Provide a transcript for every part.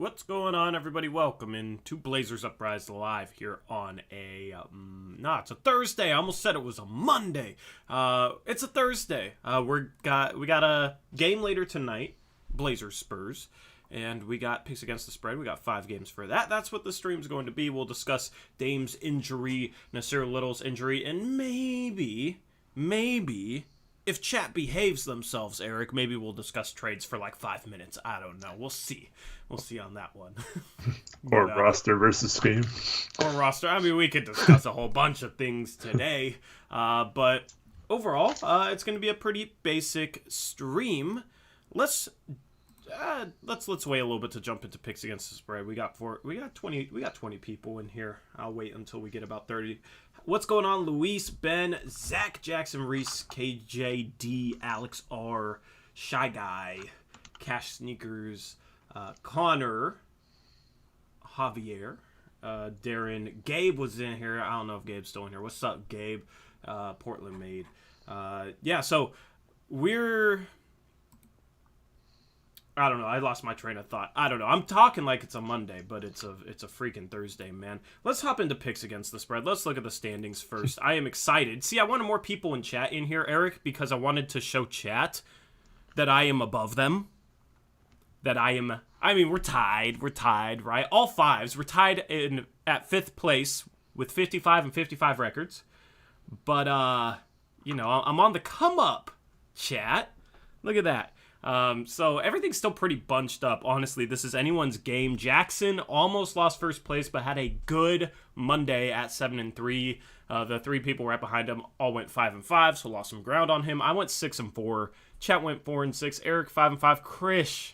What's going on, everybody? Welcome into Blazers Uprise Live here on it's a Thursday. I almost said it was a Monday. It's a Thursday. We got a game later tonight, Blazers Spurs, and we got picks against the spread. We got 5 games for that. That's what the stream's going to be. We'll discuss Dame's injury, Nasir Little's injury, and maybe, if chat behaves themselves, Eric, maybe we'll discuss trades for like 5 minutes. I don't know. We'll see. We'll see on that one. Or roster versus scheme. Or roster. I mean, we could discuss a whole bunch of things today. But overall, it's going to be a pretty basic stream. Let's wait a little bit to jump into picks against the spread. We got 20 people in here. I'll wait until we get about 30. What's going on, Luis, Ben, Zach, Jackson, Reese, KJD, Alex R, Shy Guy, Cash Sneakers, Connor, Javier, Darren, Gabe was in here. I don't know if Gabe's still in here. What's up, Gabe? Portland made. So I don't know. I lost my train of thought. I don't know. I'm talking like it's a Monday, but it's a freaking Thursday, man. Let's hop into picks against the spread. Let's look at the standings first. I am excited. See, I wanted more people in chat in here, Eric, because I wanted to show chat that I am above them. We're tied, right? All fives. We're tied at 5th place with 55 and 55 records. But, I'm on the come up, chat. Look at that. So everything's still pretty bunched up. Honestly, this is anyone's game. Jackson almost lost first place, but had a good Monday at 7-3. The 3 people right behind him all went 5-5, so lost some ground on him. I went 6-4. Chet went 4-6. Eric 5-5. Krish.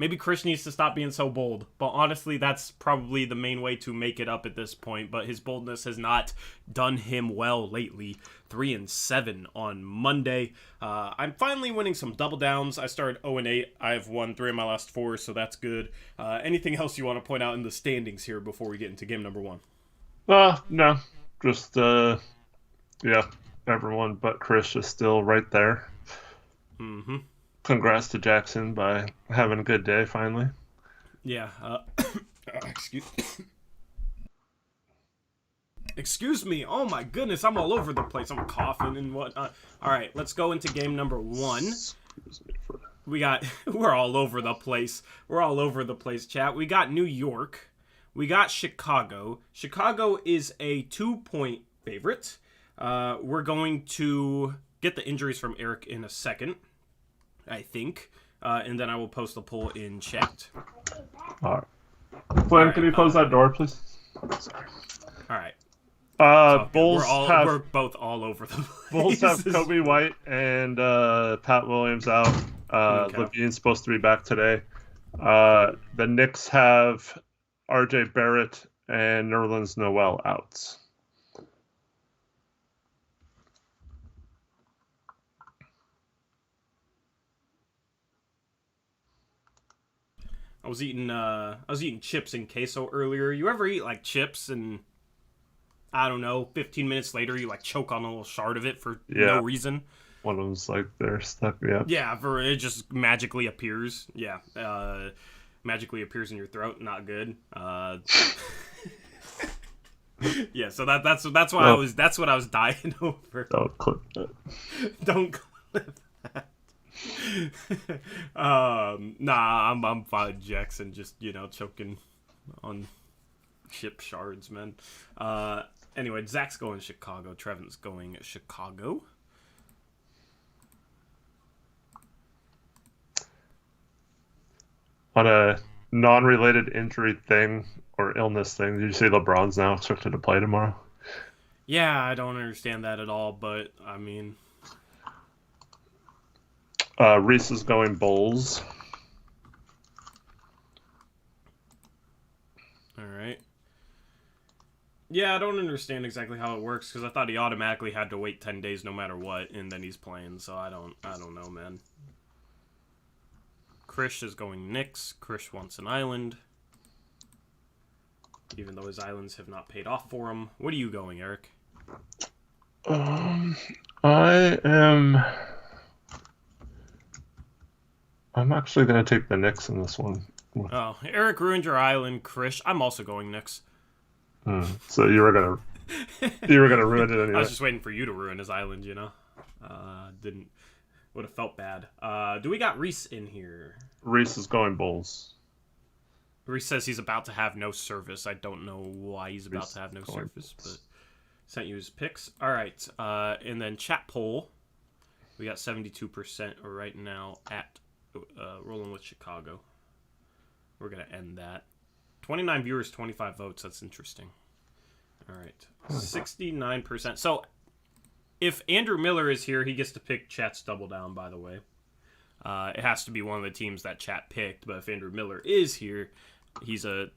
Maybe Krish needs to stop being so bold, but honestly, that's probably the main way to make it up at this point. But his boldness has not done him well lately. 3-7 on Monday. I'm finally winning some double downs. I started 0-8. I've won 3 of my last 4, so that's good. Anything else you want to point out in the standings here before we get into game number 1? No, just everyone but Chris is still right there. Mm-hmm. Congrats to Jackson by having a good day finally. Yeah. Excuse me. Oh my goodness, I'm all over the place. I'm coughing and whatnot. All right, let's go into game number 1. Excuse me for... We're all over the place. We're all over the place, chat. We got New York. We got Chicago. Chicago is a 2-point favorite. We're going to get the injuries from Eric in a second, I think. And then I will post the poll in chat. All right. Glenn, can you close that door, please? Sorry. All right. Bulls we're both all over the place. Bulls have Kobe White and Pat Williams out. Okay. Levine's supposed to be back today. The Knicks have RJ Barrett and Nerlens Noel out. I was eating chips and queso earlier. You ever eat like chips and I don't know, 15 minutes later you like choke on a little shard of it for no reason? One of them's like they're stuck. Yeah. Yeah, it just magically appears. Yeah, magically appears in your throat. Not good. Yeah, so that's what I was dying over. Don't clip that. Don't clip that. I'm fine, Jackson. Just choking on chip shards, man. Anyway, Zach's going Chicago. Trevin's going Chicago. On a non-related injury thing or illness thing, did you see LeBron's now expected to play tomorrow? Yeah, I don't understand that at all, but I mean. Reese is going Bulls. All right. Yeah, I don't understand exactly how it works because I thought he automatically had to wait 10 days no matter what, and then he's playing. So I don't know, man. Krish is going Knicks. Krish wants an island, even though his islands have not paid off for him. What are you going, Eric? I'm actually going to take the Knicks in this one. Oh, Eric ruined your island, Krish. I'm also going Knicks. So you were gonna ruin it anyway. I was just waiting for you to ruin his island, you know. Didn't would have felt bad. Do we got Reese in here? Reese is going Bulls. Reese says he's about to have no service. I don't know why he's about to have no service, but sent you his picks. All right, and then chat poll. We got 72% right now at rolling with Chicago. We're gonna end that. 29 viewers, 25 votes. That's interesting. All right, 69%. So if Andrew Miller is here, he gets to pick chat's double down. By the way, it has to be one of the teams that chat picked. But if Andrew Miller is here, he's the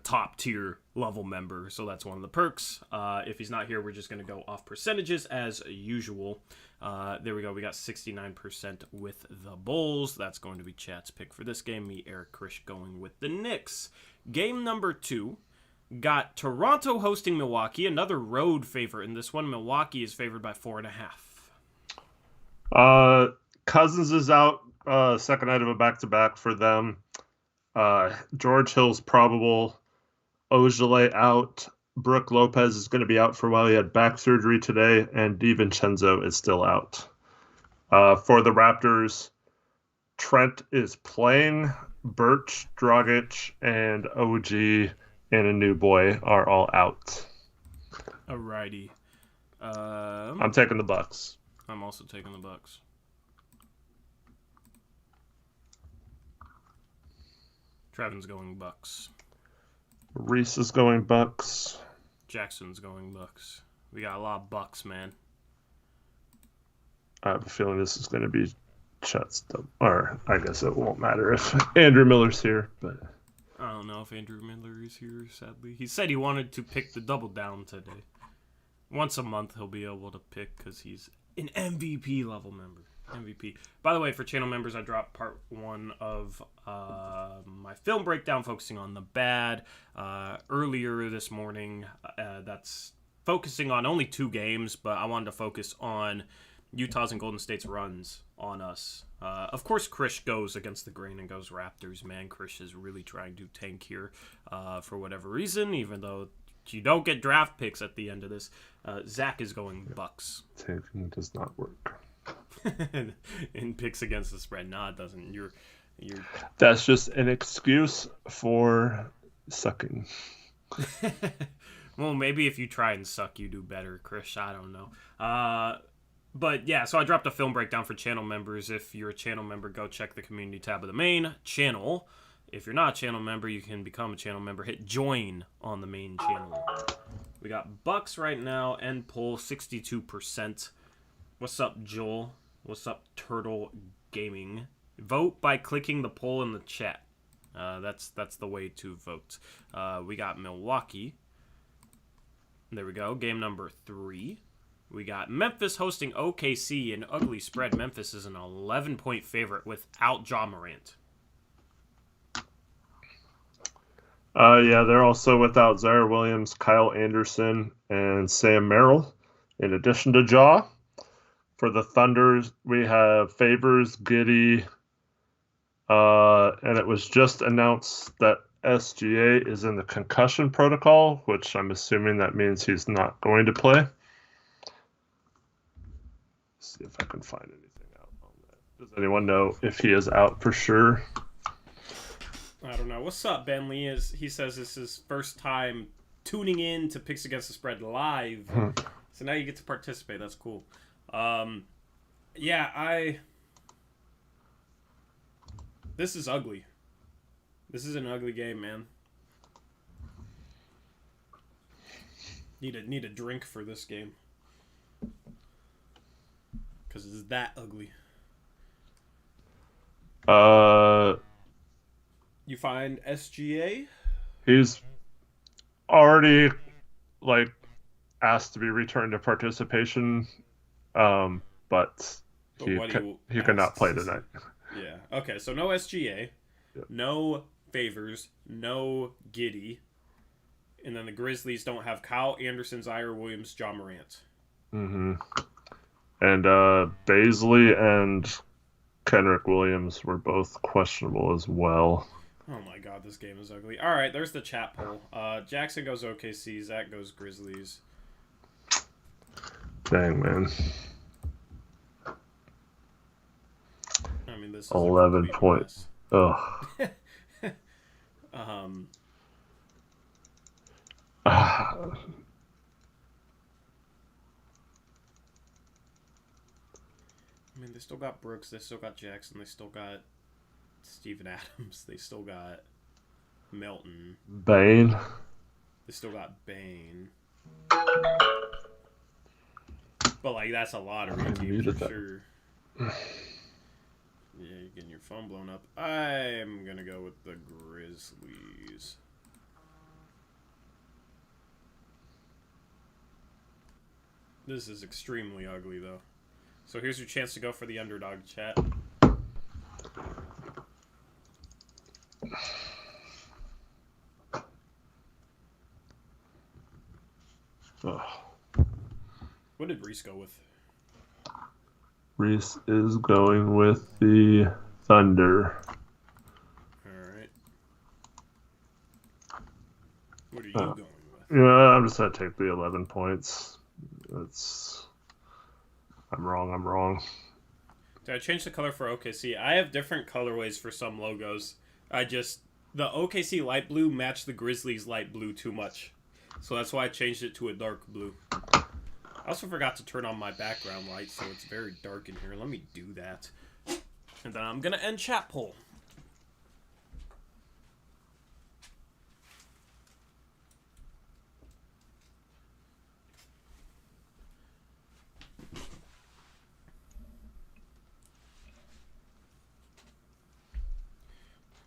top tier level member, so that's one of the perks. If he's not here, we're just gonna go off percentages as usual. There we go. We got 69% with the Bulls. That's going to be chat's pick for this game. Me, Eric, Krish going with the Knicks. Game number 2 got Toronto hosting Milwaukee. Another road favorite in this one. Milwaukee is favored by 4.5. Cousins is out. Second night of a back-to-back for them. George Hill's probable. Ojale out. Brooke Lopez is going to be out for a while. He had back surgery today, and DiVincenzo is still out. For the Raptors, Trent is playing. Birch, Dragic, and OG and a new boy are all out. Alrighty. I'm taking the Bucks. I'm also taking the Bucks. Trevin's going Bucks. Reese is going Bucks. Jackson's going Bucks. We got a lot of Bucks, man. I have a feeling this is going to be Chet's. Or I guess it won't matter if Andrew Miller's here, but I don't know if Andrew Miller is here, sadly. He said he wanted to pick the double down today. Once a month he'll be able to pick because he's an MVP level member. MVP. By the way, for channel members, I dropped part 1 of my film breakdown focusing on the bad earlier this morning. That's focusing on only 2 games, but I wanted to focus on Utah's and Golden State's runs on us. Of course, Krish goes against the grain and goes Raptors. Man, Krish is really trying to tank here for whatever reason, even though you don't get draft picks at the end of this. Zach is going Bucks. Tanking does not work. In picks against the spread. No, it doesn't. You're That's just an excuse for sucking. Well, maybe if you try and suck, you do better, Krish. I don't know. But yeah, so I dropped a film breakdown for channel members. If you're a channel member, go check the community tab of the main channel. If you're not a channel member, you can become a channel member. Hit join on the main channel. We got Bucks right now, end poll 62%. What's up, Joel? What's up, Turtle Gaming? Vote by clicking the poll in the chat. That's the way to vote. We got Milwaukee. There we go. Game number 3. We got Memphis hosting OKC, an ugly spread. Memphis is an 11-point favorite without Ja Morant. Yeah, they're also without Zaire Williams, Kyle Anderson, and Sam Merrill, in addition to Ja. For the Thunders, we have Favors, Giddey, and it was just announced that SGA is in the concussion protocol, which I'm assuming that means he's not going to play. See if I can find anything out on that. Does anyone know if he is out for sure? I don't know. What's up, Ben Lee? He says this is his first time tuning in to Picks Against the Spread live. So now you get to participate. That's cool. This is ugly. This is an ugly game, man. Need a drink for this game. Because it's that ugly. You find SGA? He's already asked to be returned to participation, but he cannot play tonight. Yeah. Okay. So no SGA, Yep. No Favors, no Giddey, and then the Grizzlies don't have Kyle Anderson, Zaire Williams, Ja Morant. Mm-hmm. And Baisley and Kenrick Williams were both questionable as well. Oh my god, this game is ugly. All right, there's the chat poll. Jackson goes OKC. Zach goes Grizzlies. Dang, man. I mean, this is 11 points. Ugh. I mean, they still got Brooks. They still got Jackson. They still got Steven Adams. They still got Melton. Bane. They still got Bane. But, like, that's a lottery team for sure. Yeah, you're getting your phone blown up. I'm going to go with the Grizzlies. This is extremely ugly, though. So here's your chance to go for the underdog, chat. Ugh. What did Reese go with? Reese is going with the Thunder. Alright. What are you going with? Yeah, I'm just going to take the 11 points. I'm wrong. Did I change the color for OKC? I have different colorways for some logos. The OKC light blue matched the Grizzlies light blue too much. So that's why I changed it to a dark blue. I also forgot to turn on my background light, so it's very dark in here. Let me do that. And then I'm going to end chat poll.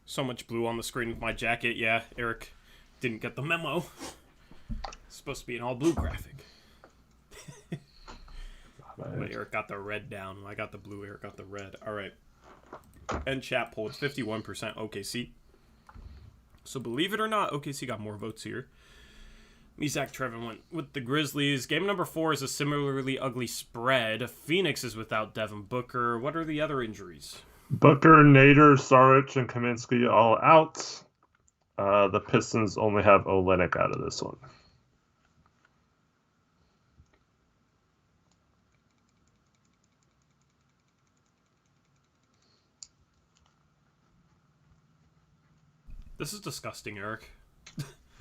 So much blue on the screen with my jacket. Yeah, Eric didn't get the memo. It's supposed to be an all blue graphic. But Eric got the red down. I got the blue. Eric got the red. All right. And chat poll. It's 51% OKC. So believe it or not, OKC got more votes here. Me, Zach, Trevin went with the Grizzlies. Game number 4 is a similarly ugly spread. Phoenix is without Devin Booker. What are the other injuries? Booker, Nader, Saric, and Kaminsky all out. The Pistons only have Olynyk out of this one. This is disgusting, Eric.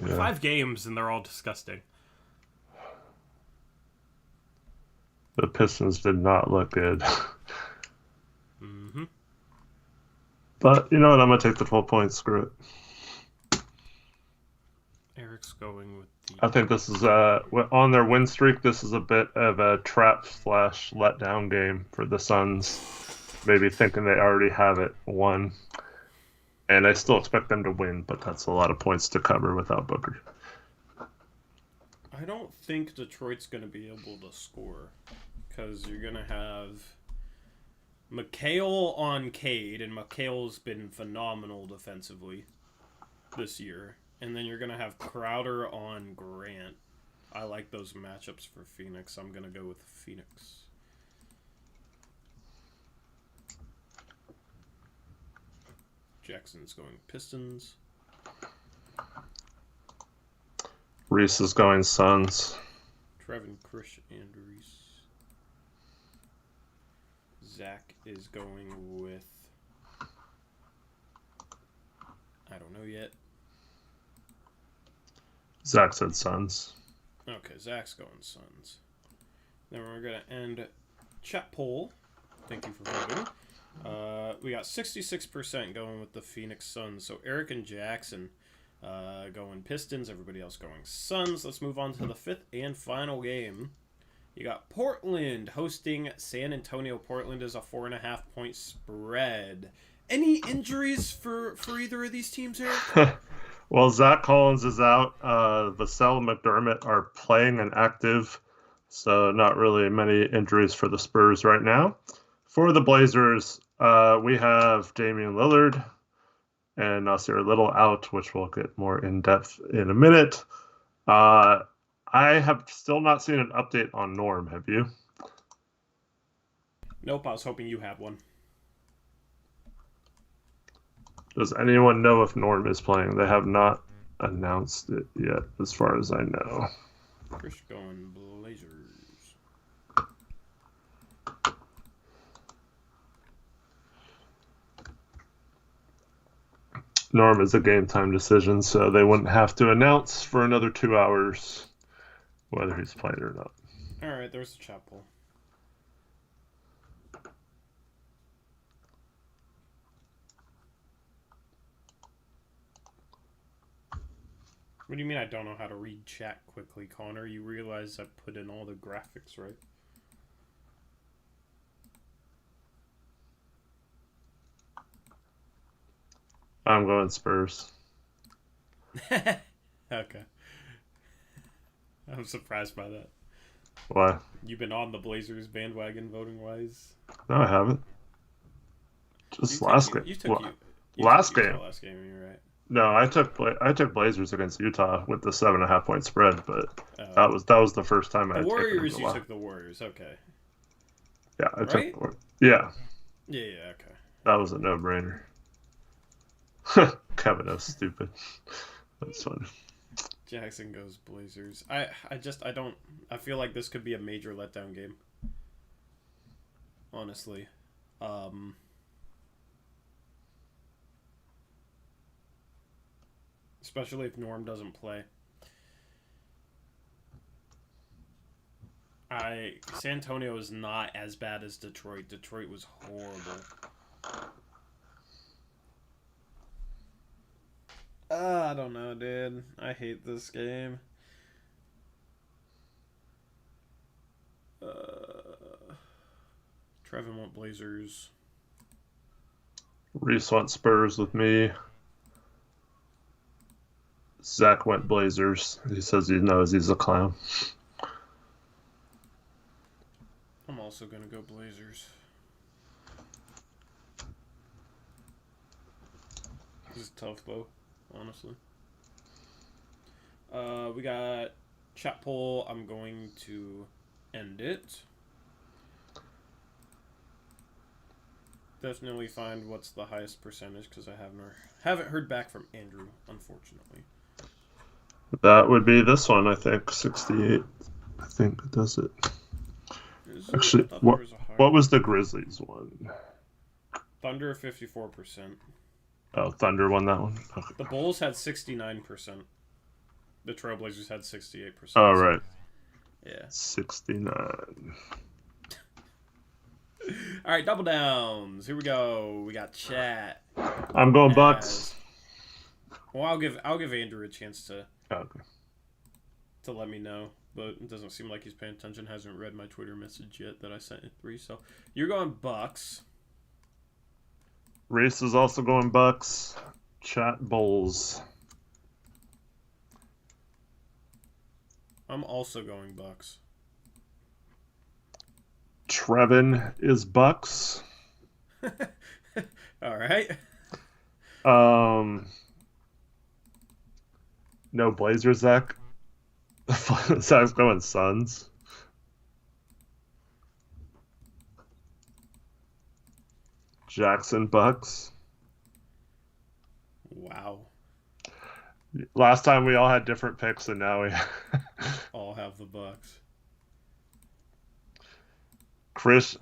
Yeah. 5 games and they're all disgusting. The Pistons did not look good. Mm-hmm. But you know what? I'm going to take the 12 points. Screw it. Eric's going with the... I think this is on their win streak. This is a bit of a trap / letdown game for the Suns. Maybe thinking they already have it won. And I still expect them to win, but that's a lot of points to cover without Booker. I don't think Detroit's going to be able to score. Because you're going to have McHale on Cade, and McHale's been phenomenal defensively this year. And then you're going to have Crowder on Grant. I like those matchups for Phoenix. I'm going to go with Phoenix. Jackson's going Pistons. Reese is going Suns. Trevin, Krish, and Reese. Zach is going with... I don't know yet. Zach said Suns. Okay, Zach's going Suns. Then we're going to end chat poll. Thank you for voting. We got 66% going with the Phoenix Suns. So Eric and Jackson going Pistons. Everybody else going Suns. Let's move on to the 5th and final game. You got Portland hosting San Antonio. Portland is a 4.5 point spread. Any injuries for either of these teams, Eric? Well, Zach Collins is out. Vassell and McDermott are playing and active. So not really many injuries for the Spurs right now. For the Blazers, we have Damian Lillard and Nasir Little out, which we'll get more in depth in a minute. I have still not seen an update on Norm. Have you? Nope, I was hoping you had one. Does anyone know if Norm is playing? They have not announced it yet, as far as I know. Chris going Blazers. Norm is a game time decision, so they wouldn't have to announce for another 2 hours whether he's playing or not. All right, there's the chat poll. What do you mean I don't know how to read chat quickly, Connor? You realize I put in all the graphics, right? I'm going Spurs. Okay. I'm surprised by that. Why? You've been on the Blazers bandwagon voting-wise? No, I haven't. Just last game. Last game. Last game, you're right. No, I took Blazers against Utah with the 7.5 point spread, but that was the first time I had Warriors. taken them. You took the Warriors, okay? Yeah, I right? took. Yeah. Yeah, okay. That was a no-brainer. Kevin, that's stupid. That's funny. Jackson goes Blazers. I feel like this could be a major letdown game. Honestly. Especially if Norm doesn't play. San Antonio is not as bad as Detroit. Detroit was horrible. I don't know, dude. I hate this game. Trevin went Blazers. Reese went Spurs with me. Zach went Blazers. He says he knows he's a clown. I'm also going to go Blazers. This is tough, though, honestly. We got chat poll. I'm going to end it. Definitely find what's the highest percentage, because I haven't heard back from Andrew, unfortunately. That would be this one, I think. 68. I think it does it. Actually, what was the Grizzlies one? Thunder 54%. Oh, Thunder won that one? Okay. The Bulls had 69%. The Trailblazers had 68%. Oh, right. Yeah. 69. All right, double downs. Here we go. We got chat. I'm going Bucks. Well, I'll give Andrew a chance to let me know, but it doesn't seem like he's paying attention. Hasn't read my Twitter message yet that I sent at 3. So you're going Bucks. Reese is also going Bucks. Chat Bulls. I'm also going Bucks. Trevin is Bucks. All right. No Blazers, Zach. Zach's going Suns. Jackson Bucks. Wow. Last time we all had different picks, and now we all have the Bucks. Chris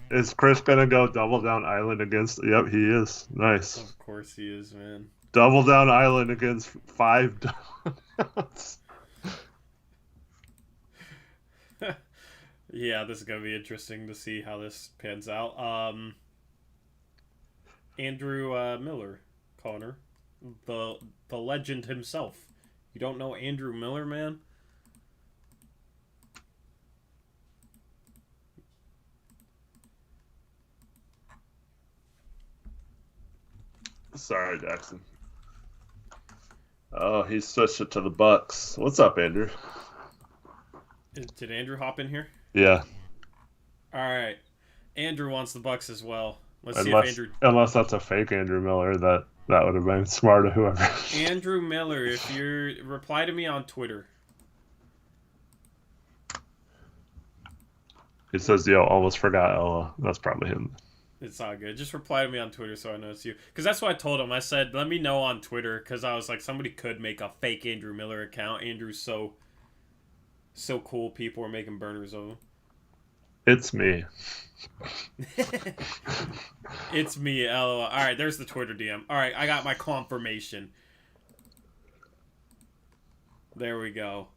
gonna go double down island against? Yep, he is. Nice. Of course he is, man. Double down island against 5 downs. Yeah, this is gonna be interesting to see how this pans out. Andrew Miller, Connor, the legend himself. You don't know Andrew Miller, man? Sorry, Jackson. Oh, he switched it to the Bucks. What's up, Andrew? Did Andrew hop in here? Yeah. All right. Andrew wants the Bucks as well. Unless that's a fake Andrew Miller, that would have been smart of whoever. Andrew Miller, if you reply to me on Twitter. He says, "Yo, almost forgot Ella." That's probably him. It's all good. Just reply to me on Twitter so I know it's you. Because that's what I told him. I said, let me know on Twitter, because I was like, somebody could make a fake Andrew Miller account. Andrew's so cool. People are making burners of him. It's me. It's me, LOL. All right, there's the Twitter DM. All right, I got my confirmation. There we go.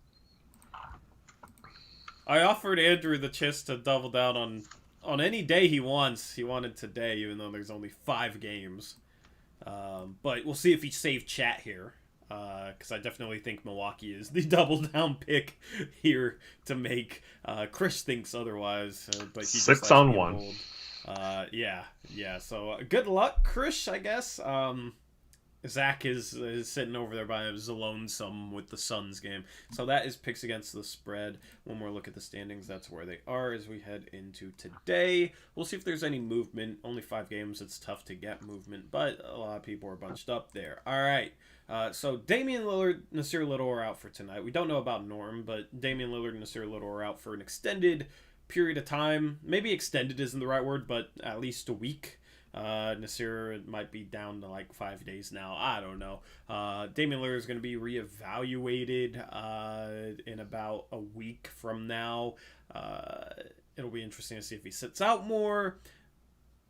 I offered Andrew the chance to double down on any day he wants. He wanted today, even though there's only 5 games. But we'll see if he saved chat here. Because I definitely think Milwaukee is the double down pick here to make. Chris thinks otherwise, but he 6 on 1. Yeah. So good luck, Chris. I guess. Zach is sitting over there by his lonesome with the Suns game. So that is picks against the spread. One more look at the standings. That's where they are as we head into today. We'll see if there's any movement. Only 5 games. It's tough to get movement, but a lot of people are bunched up there. All right. So Damian Lillard, Nasir Little are out for tonight. We don't know about Norm, but Damian Lillard and Nasir Little are out for an extended period of time. Maybe extended isn't the right word, but at least a week. Nasir might be down to like 5 days now. I don't know. Damian Lillard is going to be reevaluated in about a week from now. It'll be interesting to see if he sits out more.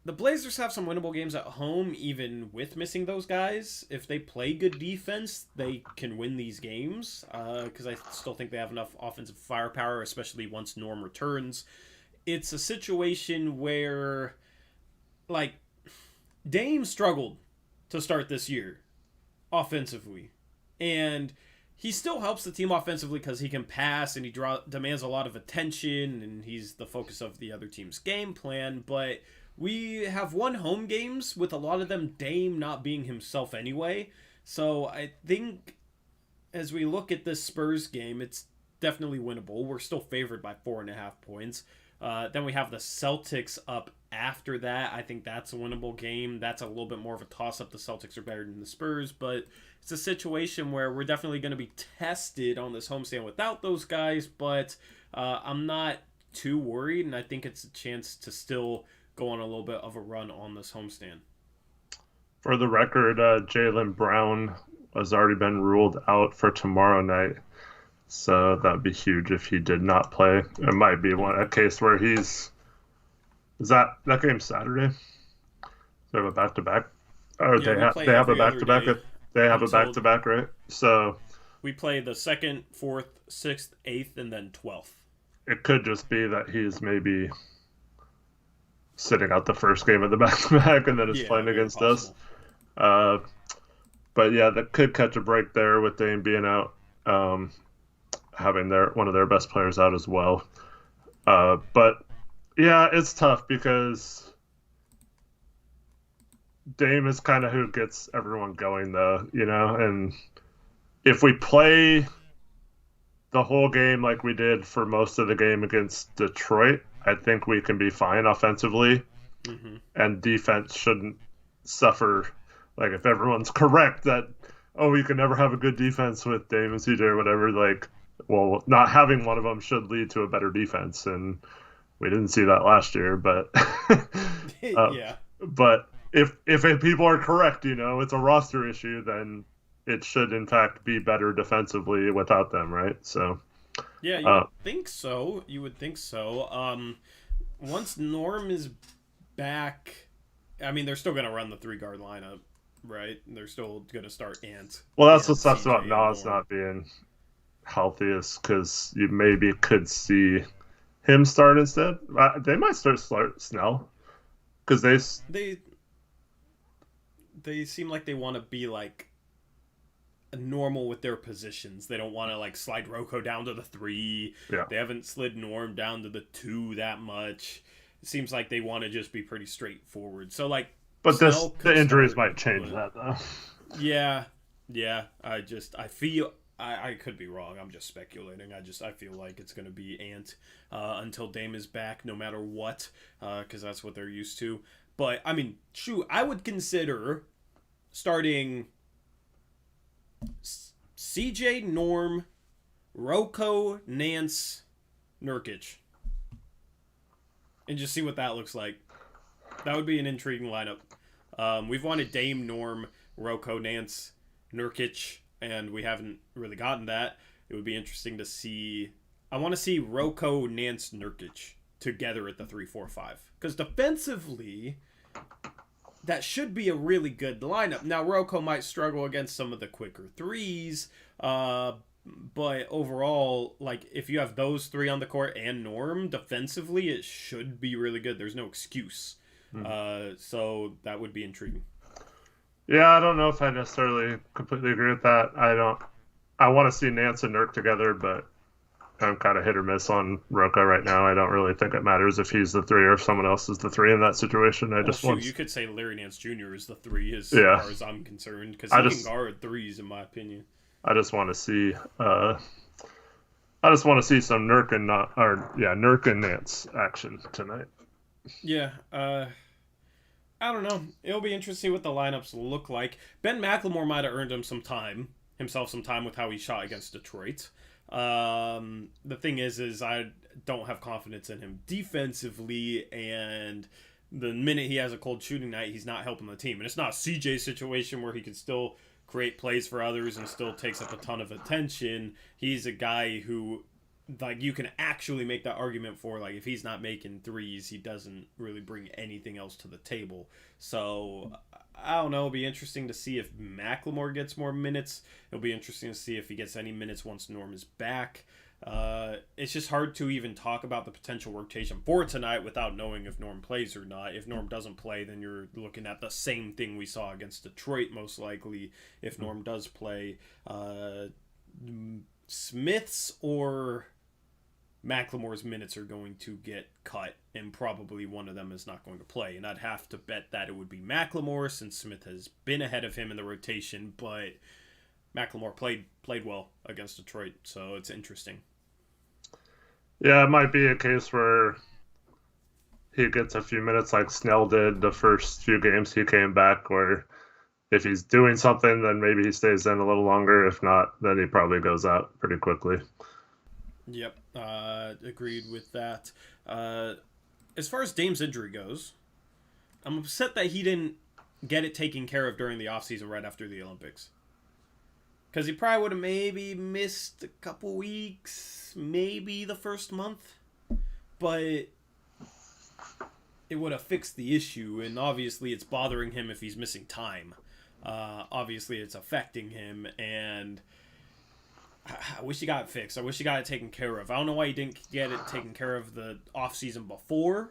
The Blazers have some winnable games at home, even with missing those guys. If they play good defense, they can win these games. Because I still think they have enough offensive firepower, especially once Norm returns. It's a situation where, like, Dame struggled to start this year offensively. And he still helps the team offensively because he can pass and he demands a lot of attention and he's the focus of the other team's game plan. But we have won home games with a lot of them Dame not being himself anyway. So I think as we look at this Spurs game, it's definitely winnable. We're still favored by 4.5 points. Then we have the Celtics up after that. I think that's a winnable game. That's a little bit more of a toss-up. The Celtics are better than the Spurs, but it's a situation where we're definitely going to be tested on this homestand without those guys, but I'm not too worried, and I think it's a chance to still go on a little bit of a run on this homestand. For the record, Jaylen Brown has already been ruled out for tomorrow night. So that would be huge if he did not play. It might be a case where he's... Is that game Saturday? They have a back-to-back? Or Yeah, they have a back-to-back? They have a back-to-back, right? So we play the 2nd, 4th, 6th, 8th, and then 12th. It could just be that he's maybe sitting out the first game of the back-to-back and then is playing against us. But yeah, that could catch a break there with Dame being out. Having one of their best players out as well. But yeah, it's tough because Dame is kind of who gets everyone going, though, and if we play the whole game like we did for most of the game against Detroit, I think we can be fine offensively, and defense shouldn't suffer. Like, if everyone's correct that, you can never have a good defense with Dame and CJ or whatever, like, well, not having one of them should lead to a better defense, and we didn't see that last year. But yeah. But if people are correct, it's a roster issue, then it should in fact be better defensively without them, right? So yeah, you would think so. Once Norm is back, I mean, they're still going to run the 3-guard lineup, right? They're still going to start Ant. Well, that's what sucks about Nas not being healthiest, because you maybe could see him start instead. They might start Snell, because they seem like they want to be like normal with their positions. They don't want to like slide Rocco down to the 3. Yeah. They haven't slid Norm down to the 2 that much. It seems like they want to just be pretty straightforward. So like, but the injuries might change that though. Yeah. I feel. I could be wrong. I'm just speculating. I feel like it's going to be Ant until Dame is back, no matter what, because that's what they're used to. But, I mean, shoot, I would consider starting CJ, Norm, Rocco, Nance, Nurkic, and just see what that looks like. That would be an intriguing lineup. We've wanted Dame, Norm, Rocco, Nance, Nurkic, and we haven't really gotten that. It would be interesting to see. I want to see Rocco, Nance, Nurkic together at the 3-4-5. Because defensively, that should be a really good lineup. Now, Rocco might struggle against some of the quicker threes, but overall, like, if you have those three on the court and Norm, defensively, it should be really good. There's no excuse. So that would be intriguing. Yeah, I don't know if I necessarily completely agree with that. I want to see Nance and Nurk together, but I'm kind of hit or miss on Rocco right now. I don't really think it matters if he's the three or if someone else is the three in that situation. You could say Larry Nance Jr. is the three as far as I'm concerned, because he can guard threes, in my opinion. I just want to see some Nurk and Nance action tonight. Yeah, I don't know. It'll be interesting to see what the lineups look like. Ben Mclemore might have earned himself some time with how he shot against Detroit. The thing is I don't have confidence in him defensively, and the minute he has a cold shooting night, he's not helping the team. And it's not a CJ situation where he can still create plays for others and still takes up a ton of attention. He's a guy who, like, you can actually make that argument for, like, if he's not making threes, he doesn't really bring anything else to the table. So I don't know. It'll be interesting to see if Mclemore gets more minutes. It'll be interesting to see if he gets any minutes once Norm is back. It's just hard to even talk about the potential rotation for tonight without knowing if Norm plays or not. If Norm doesn't play, then you're looking at the same thing we saw against Detroit, most likely. If Norm does play, Smith's or Mclemore's minutes are going to get cut, and probably one of them is not going to play. And I'd have to bet that it would be Mclemore, since Smith has been ahead of him in the rotation, but Mclemore played well against Detroit, so it's interesting. Yeah, it might be a case where he gets a few minutes like Snell did the first few games he came back, where if he's doing something, then maybe he stays in a little longer. If not, then he probably goes out pretty quickly. Yep, agreed with that. As far as Dame's injury goes, I'm upset that he didn't get it taken care of during the offseason right after the Olympics. Because he probably would have maybe missed a couple weeks, maybe the first month. But it would have fixed the issue, and obviously it's bothering him if he's missing time. Obviously it's affecting him, and I wish he got it fixed. I wish he got it taken care of. I don't know why he didn't get it taken care of the offseason before.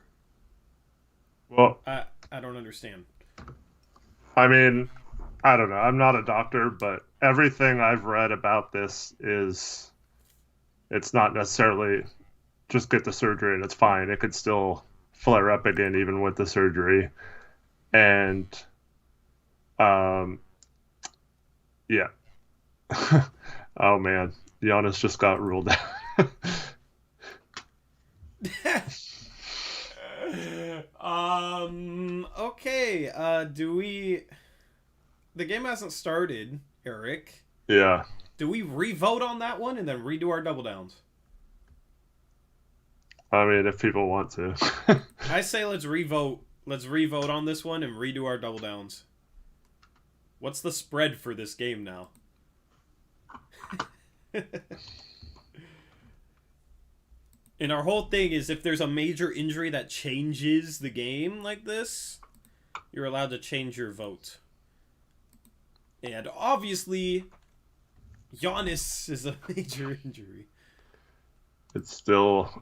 Well, I don't understand. I mean, I don't know. I'm not a doctor, but everything I've read about this is it's not necessarily just get the surgery and it's fine. It could still flare up again even with the surgery. And yeah. Oh man, Giannis just got ruled out. Okay. The game hasn't started, Eric. Yeah. Do we re-vote on that one and then redo our double downs? I mean, if people want to. I say let's re-vote. Let's re-vote on this one and redo our double downs. What's the spread for this game now? And our whole thing is, if there's a major injury that changes the game like this, you're allowed to change your vote. And obviously, Giannis is a major injury. It's still...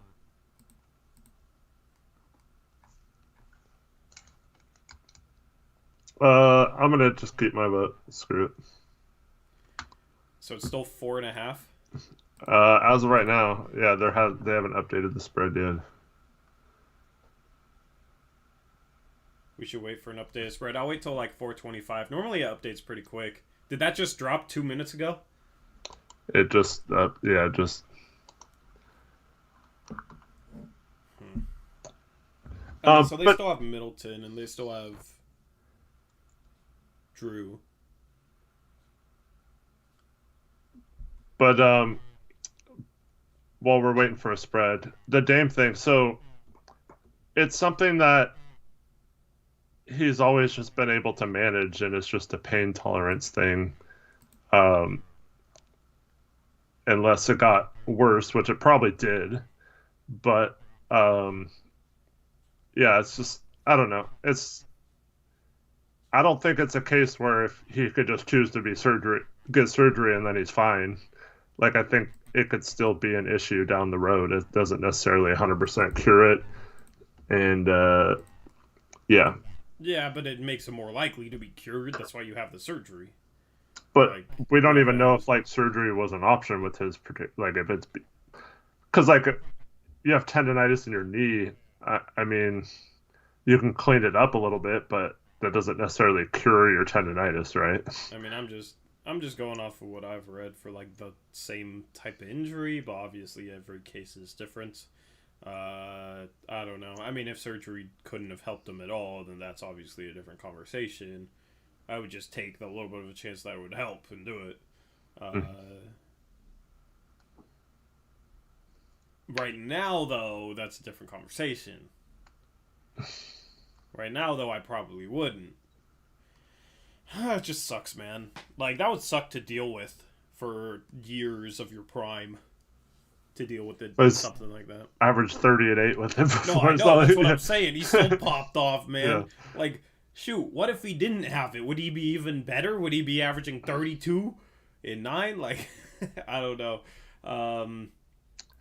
I'm going to just keep my vote. Screw it. So it's still 4.5? As of right now, yeah, they haven't updated the spread yet. We should wait for an updated spread. I'll wait till like 4:25. Normally it updates pretty quick. Did that just drop 2 minutes ago? It just, So they still have Middleton and they still have Drew. But while we're waiting for a spread, the Dame thing. So it's something that he's always just been able to manage, and it's just a pain tolerance thing. Um, unless it got worse, which it probably did. But yeah, it's just I don't know. I don't think it's a case where if he could just choose to get surgery, and then he's fine. Like I think it could still be an issue down the road. It doesn't necessarily 100% cure it, and yeah. Yeah, but it makes it more likely to be cured. That's why you have the surgery. But Like, we don't even know if like surgery was an option with his like if it's because like you have tendonitis in your knee. I mean, you can clean it up a little bit, but that doesn't necessarily cure your tendonitis, right? I mean, I'm just going off of what I've read for like the same type of injury, but obviously every case is different. I don't know. I mean, if surgery couldn't have helped him at all, then that's obviously a different conversation. I would just take the little bit of a chance that it would help and do it. Right now, though, that's a different conversation. Right now, though, I probably wouldn't. It just sucks, man. Like, that would suck to deal with for years of your prime. To deal with it, something like that. Average 30 and 8 with him before. No, I know, that's what I'm saying. He still popped off, man. Yeah. Like, shoot, what if he didn't have it? Would he be even better? Would he be averaging 32 in 9? Like, I don't know.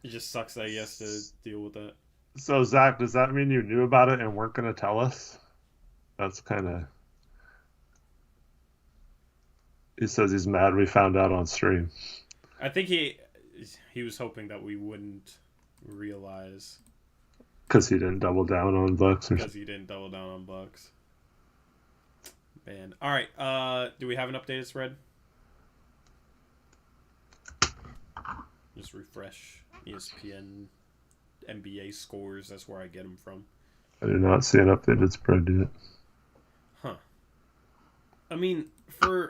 It just sucks that he has to deal with that. So, Zach, does that mean you knew about it and weren't going to tell us? That's kind of... He says he's mad we found out on stream. I think he was hoping that we wouldn't realize. Because he didn't double down on Bucks? Because he didn't double down on Bucks. Man. All right. Do we have an updated spread? Just refresh ESPN NBA scores. That's where I get them from. I do not see an updated spread yet. Huh. I mean, I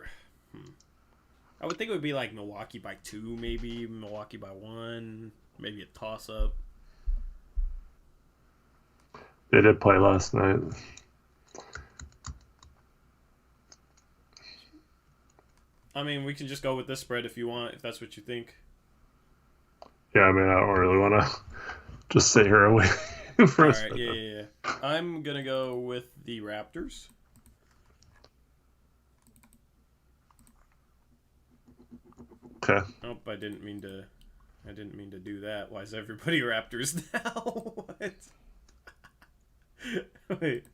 would think it would be like Milwaukee by 2, maybe. Milwaukee by 1. Maybe a toss-up. They did play last night. I mean, we can just go with this spread if you want, if that's what you think. Yeah, I mean, I don't really want to just sit here and wait for a spread. Yeah. I'm going to go with the Raptors. Okay. Oh, I didn't mean to do that. Why is everybody Raptors now? What? Wait,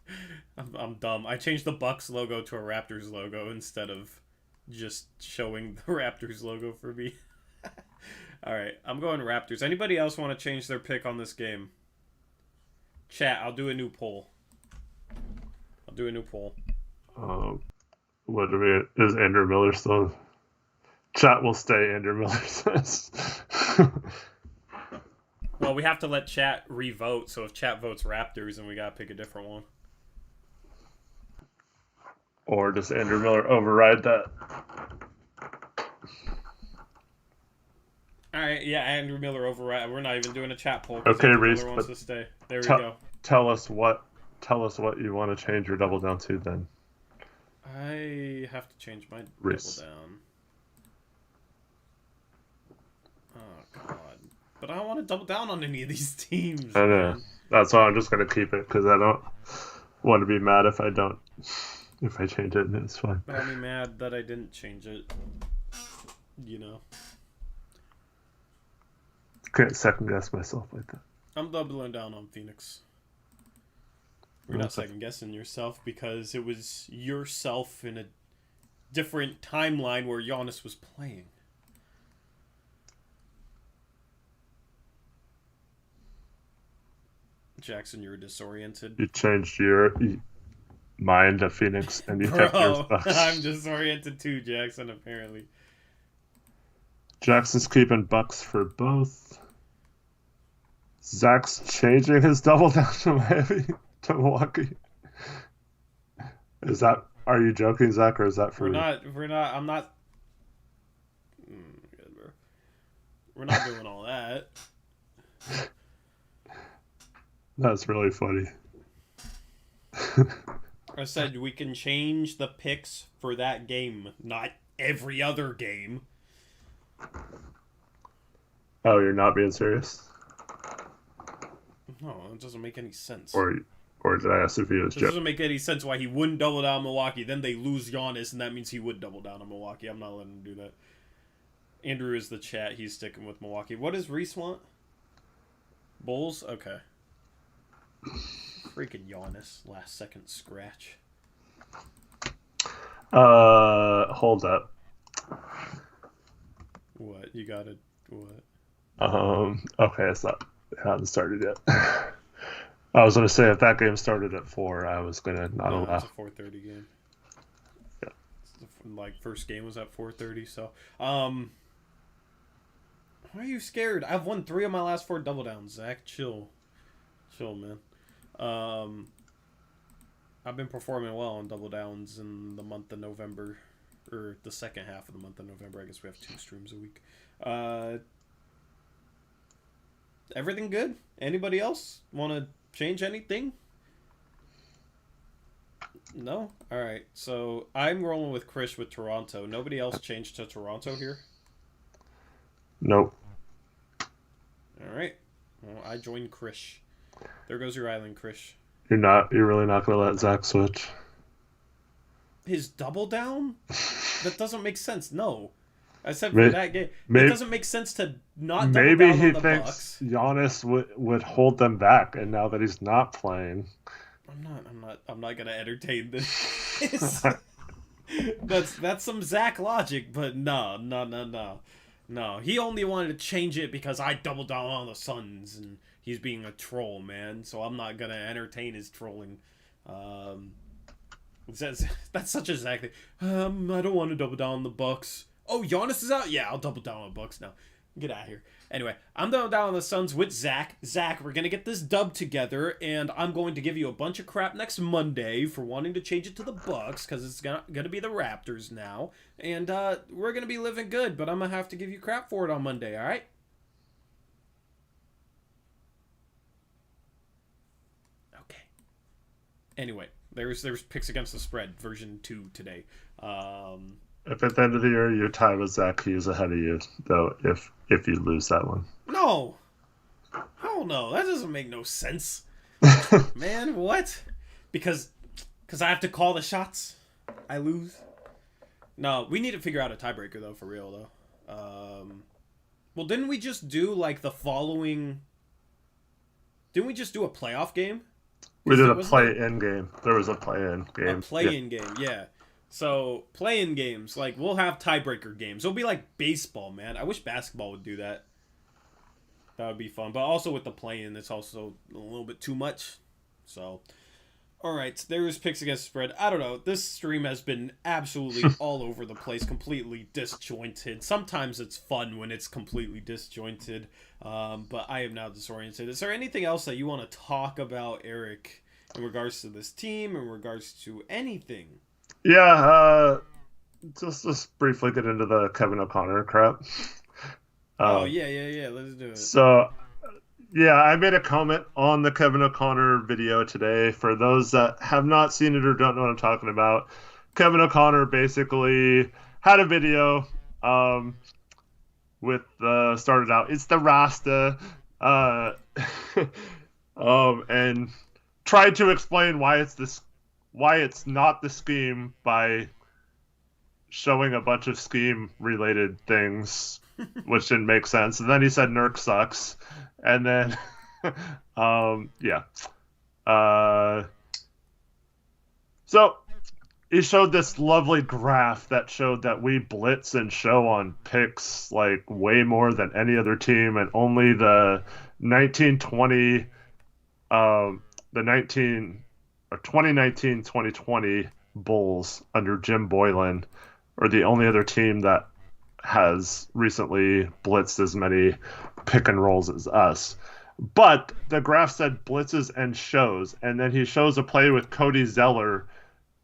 I'm dumb. I changed the Bucks logo to a Raptors logo instead of just showing the Raptors logo for me. All right, I'm going Raptors. Anybody else want to change their pick on this game? Chat, I'll do a new poll. What do we? Is Andrew Miller still? Chat will stay, Andrew Miller says. Well, we have to let chat re-vote, so if chat votes Raptors, then we gotta pick a different one. Or does Andrew Miller override that? Alright, yeah, Andrew Miller override. We're not even doing a chat poll. Okay, Reese, wants to stay. There we go. Tell us what you want to change your double down to then. I have to change my Reese. double down. Oh, God. But I don't want to double down on any of these teams. I know. Man. That's why I'm just going to keep it, because I don't want to be mad if I change it, and it's fine. I'll be mad that I didn't change it. You know. Can't second guess myself like that. I'm doubling down on Phoenix. You're not second guessing yourself because it was yourself in a different timeline where Giannis was playing. Jackson, you're disoriented. You changed your mind to Phoenix and you kept yours. I'm disoriented too, Jackson, apparently. Jackson's keeping Bucks for both. Zach's changing his double down to Miami to Milwaukee. Are you joking, Zach, or is that for I'm not we're not doing all that. That's really funny. I said we can change the picks for that game, not every other game. Oh, you're not being serious? No, it doesn't make any sense. Or did I ask if he was It joking? doesn't make any sense why he wouldn't double down on Milwaukee. Then they lose Giannis, and that means he would double down on Milwaukee. I'm not letting him do that. Andrew is the chat. He's sticking with Milwaukee. What does Reese want? Bulls? Okay. Freaking Giannis. Last second scratch. Hold up. What? You got it? What? Okay, it's not. It hasn't started yet. I was gonna say if that game started at 4, I was gonna not No, allow. it's a 4:30 game. Yeah. First game was at 4:30. So, why are you scared? I've won 3 of my last 4 double downs. Zach, chill, man. I've been performing well on double downs in the month of November, or the second half of the month of November. I guess we have 2 streams a week. Everything good? Anybody else want to change anything? No? Alright, so I'm rolling with Chris with Toronto. Nobody else changed to Toronto here? Nope. Alright. Well, I joined Chris. There goes your island, Chris. You're really not gonna let Zach switch? His double down? That doesn't make sense. No. I said for that game. It doesn't make sense to not double maybe down he on the thinks Bucks. Giannis would hold them back, and now that he's not playing, I'm not gonna entertain this. That's some Zach logic, but no. No, he only wanted to change it because I doubled down on the Suns, and he's being a troll, man. So I'm not gonna entertain his trolling. That's such a Zach thing. I don't want to double down on the Bucks. Oh, Giannis is out? Yeah, I'll double down on the Bucks now. Get out of here. Anyway, I'm doubling down on the Suns with Zach. Zach, we're going to get this dub together, and I'm going to give you a bunch of crap next Monday for wanting to change it to the Bucks, because it's going to be the Raptors now. And we're going to be living good, but I'm going to have to give you crap for it on Monday, all right? Okay. Anyway, there's picks against the spread, version 2 today. if at the end of the year you tie with Zach, he's ahead of you, though, if you lose that one. No. Hell no. That doesn't make no sense. Man, what? Because I have to call the shots? I lose? No, we need to figure out a tiebreaker, though, for real, though. Well, didn't we just do, like, the following... Didn't we just do a playoff game? We did a play-in game. There was a play-in game. A play-in game, yeah. So, play-in games, like, we'll have tiebreaker games. It'll be like baseball, man. I wish basketball would do that. That would be fun. But also with the play-in, it's also a little bit too much. So, alright, there's picks against spread. I don't know. This stream has been absolutely all over the place, completely disjointed. Sometimes it's fun when it's completely disjointed. But I am now disoriented. Is there anything else that you want to talk about, Eric, in regards to this team, in regards to anything? Yeah, just briefly get into the Kevin O'Connor crap. Yeah, let's do it. So, yeah, I made a comment on the Kevin O'Connor video today. For those that have not seen it or don't know what I'm talking about, Kevin O'Connor basically had a video with started out, it's the Rasta, and tried to explain why it's not the scheme by showing a bunch of scheme related things, which didn't make sense. And then he said Nurk sucks. And then, so he showed this lovely graph that showed that we blitz and show on picks like way more than any other team, and only the 1920, the 2019-2020 Bulls under Jim Boylan are the only other team that has recently blitzed as many pick and rolls as us. But the graph said blitzes and shows, and then he shows a play with Cody Zeller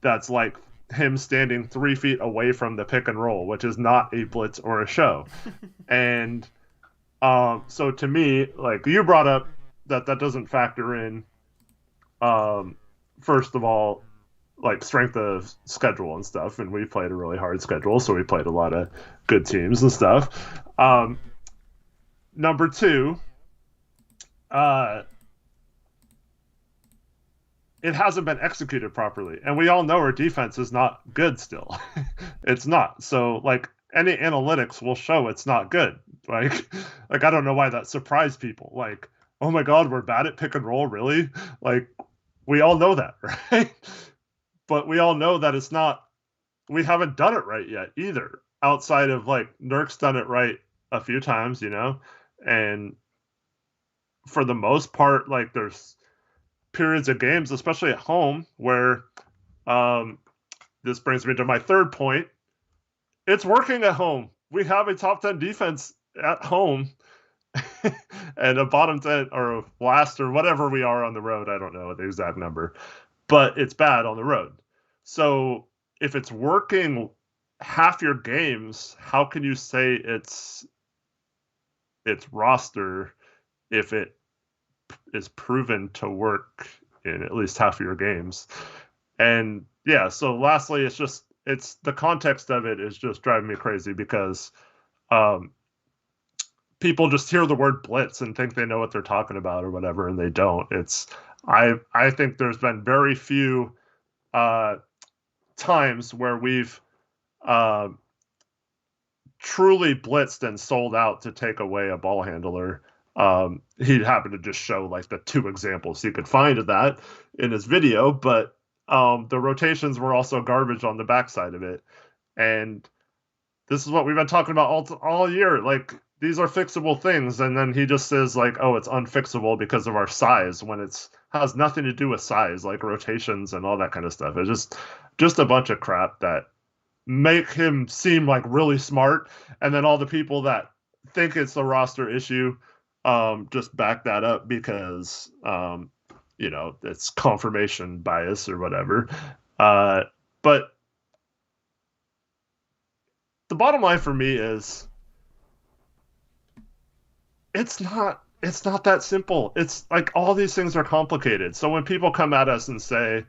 that's like him standing 3 feet away from the pick and roll, which is not a blitz or a show. And so to me, like you brought up that doesn't factor in, first of all, like strength of schedule and stuff, and we played a really hard schedule, so we played a lot of good teams and stuff. Number two, uh, it hasn't been executed properly, and we all know our defense is not good still. It's not. So like any analytics will show it's not good. Like like I don't know why that surprised people. Like, oh my god, we're bad at pick and roll, really? Like we all know that, right? But we all know that it's not, we haven't done it right yet either. Outside of like Nurk's done it right a few times, you know, and for the most part, like there's periods of games, especially at home, where um, this brings me to my third point. It's working at home. We have a top 10 defense at home and a bottom 10 or a last or whatever we are on the road. I don't know the exact number, but it's bad on the road. So if it's working half your games, how can you say it's roster if it is proven to work in at least half of your games? And yeah, so lastly, it's the context of it is just driving me crazy because um, people just hear the word blitz and think they know what they're talking about or whatever, and they don't. I think there's been very few times where we've uh, truly blitzed and sold out to take away a ball handler. He happened to just show like the two examples he could find of that in his video, but the rotations were also garbage on the backside of it. And this is what we've been talking about all year. Like, these are fixable things. And then he just says, like, oh, it's unfixable because of our size, when it's has nothing to do with size, like rotations and all that kind of stuff. It's just a bunch of crap that make him seem like really smart. And then all the people that think it's the roster issue just back that up because it's confirmation bias or whatever. But the bottom line for me is it's not that simple. It's like all these things are complicated. So when people come at us and say,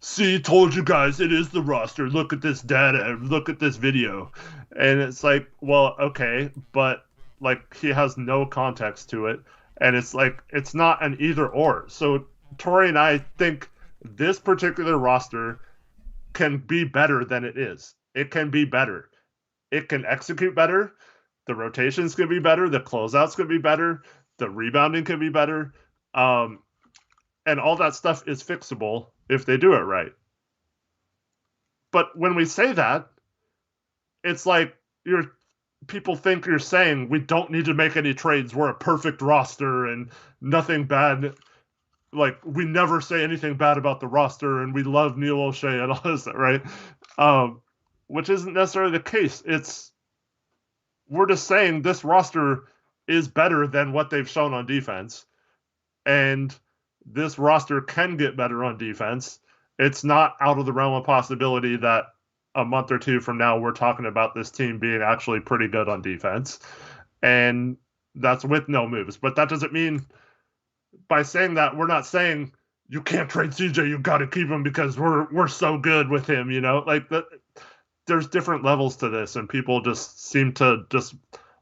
"See, told you guys, it is the roster. Look at this data. Look at this video," and it's like, well, okay, but like he has no context to it, and it's like it's not an either or. So Tori and I think this particular roster can be better than it is. It can be better. It can execute better. The rotations can be better. The closeouts can be better. The rebounding can be better. And all that stuff is fixable if they do it right. But when we say that, it's like people think you're saying we don't need to make any trades. We're a perfect roster and nothing bad. Like, we never say anything bad about the roster and we love Neil O'Shea and all this, right? Which isn't necessarily the case. We're just saying this roster is better than what they've shown on defense. And this roster can get better on defense. It's not out of the realm of possibility that a month or two from now we're talking about this team being actually pretty good on defense. And that's with no moves. But that doesn't mean, by saying that, we're not saying you can't trade CJ, you got to keep him because we're so good with him, like that. There's different levels to this, and people just seem to just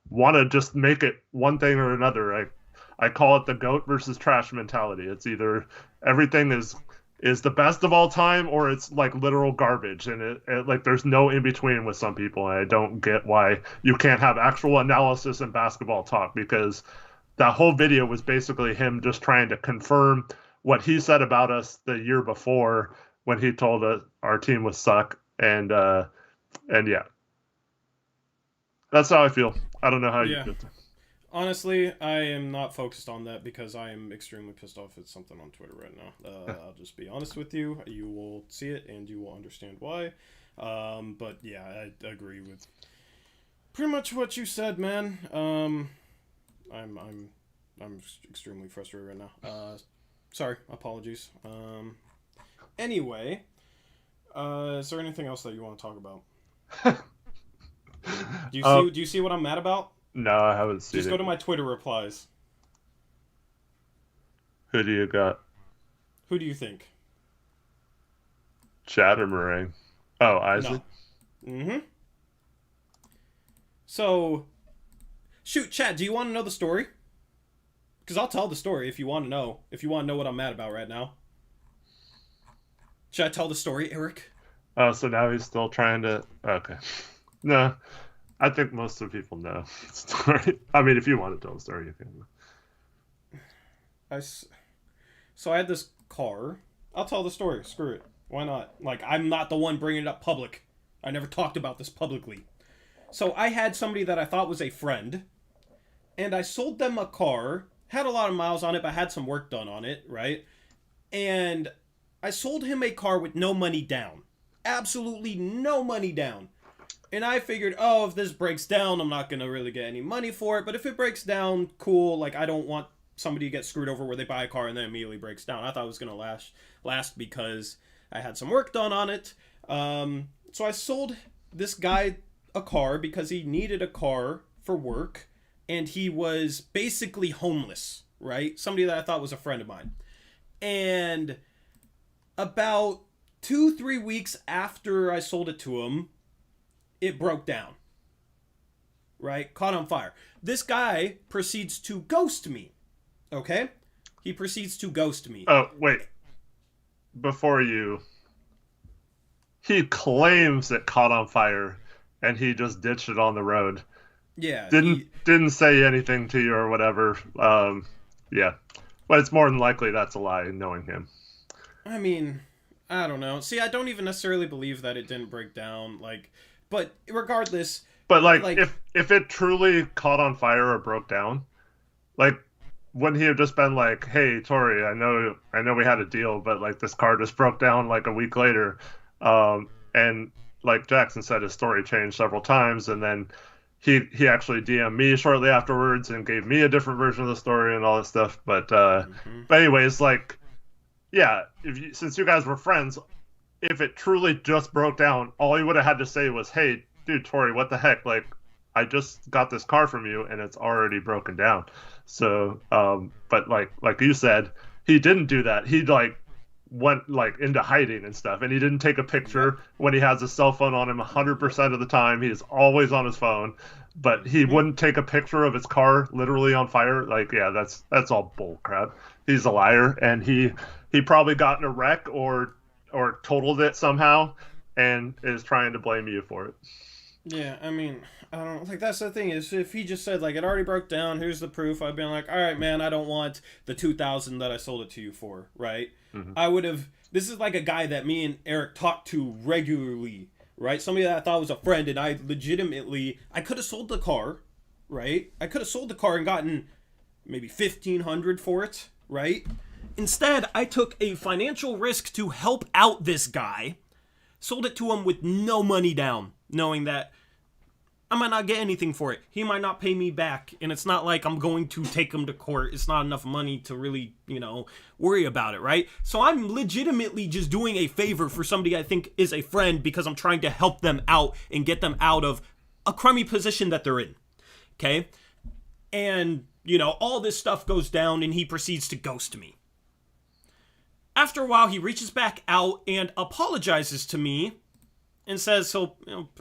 want to just make it one thing or another. I call it the goat versus trash mentality. It's either everything is the best of all time, or it's like literal garbage, and it like there's no in between with some people. And I don't get why you can't have actual analysis and basketball talk, because that whole video was basically him just trying to confirm what he said about us the year before when he told us our team was suck. And yeah, that's how I feel. I don't know how you feel. Honestly, I am not focused on that because I am extremely pissed off at something on Twitter right now. I'll just be honest with you. You will see it and you will understand why. But yeah, I agree with pretty much what you said, man. I'm extremely frustrated right now. Sorry, apologies. Anyway, is there anything else that you want to talk about? Do you see what I'm mad about? No, I haven't seen it. Just go to my Twitter replies. Who do you got? Who do you think? Chad or Meringue? Oh, Isley? No. Mm-hmm. So, shoot, Chad, do you want to know the story? Because I'll tell the story if you want to know. If you want to know what I'm mad about right now. Should I tell the story, Eric? Oh, so now he's still trying to... Okay. No, I think most of the people know the story. I mean, if you want to tell the story, you can. So I had this car. I'll tell the story. Screw it. Why not? Like, I'm not the one bringing it up public. I never talked about this publicly. So I had somebody that I thought was a friend, and I sold them a car, had a lot of miles on it, but had some work done on it, right? And I sold him a car with no money down. Absolutely no money down. And I figured, oh, if this breaks down, I'm not going to really get any money for it. But if it breaks down, cool. Like, I don't want somebody to get screwed over where they buy a car and then immediately breaks down. I thought it was going to last because I had some work done on it. So I sold this guy a car because he needed a car for work. And he was basically homeless, right? Somebody that I thought was a friend of mine. And about 2-3 weeks after I sold it to him, it broke down. Right? Caught on fire. This guy proceeds to ghost me. Okay? He proceeds to ghost me. Oh, wait. Before you... He claims it caught on fire, and he just ditched it on the road. Yeah. Didn't say anything to you or whatever. Yeah. But it's more than likely that's a lie, knowing him. I mean, I don't know. See, I don't even necessarily believe that it didn't break down. But regardless... But, if it truly caught on fire or broke down, wouldn't he have just been like, hey, Tori, I know we had a deal, but, this car just broke down, a week later. And, like Jackson said, his story changed several times, and then he actually DM'd me shortly afterwards and gave me a different version of the story and all that stuff. But anyways, yeah, since you guys were friends, if it truly just broke down, all he would have had to say was, hey, dude, Tori, what the heck? I just got this car from you and it's already broken down. So, but like you said, he didn't do that. He went into hiding and stuff, and he didn't take a picture when he has his cell phone on him 100% of the time. He is always on his phone, but he wouldn't take a picture of his car literally on fire. Yeah, that's all bull crap. He's a liar, and he probably got in a wreck or totaled it somehow and is trying to blame you for it. Yeah, I mean, I don't that's the thing is, if he just said it already broke down, here's the proof, I'd been like, all right, man, I don't want the $2,000 that I sold it to you for, right? Mm-hmm. I would have. This is a guy that me and Eric talked to regularly, right? Somebody that I thought was a friend, and I could have sold the car, right? I could have sold the car and gotten maybe $1,500 for it, right? Instead, I took a financial risk to help out this guy, sold it to him with no money down, knowing that I might not get anything for it. He might not pay me back, and it's not like I'm going to take him to court. It's not enough money to really, worry about it, right? So I'm legitimately just doing a favor for somebody I think is a friend because I'm trying to help them out and get them out of a crummy position that they're in, okay? And, all this stuff goes down, and he proceeds to ghost me. After a while, he reaches back out and apologizes to me and says he'll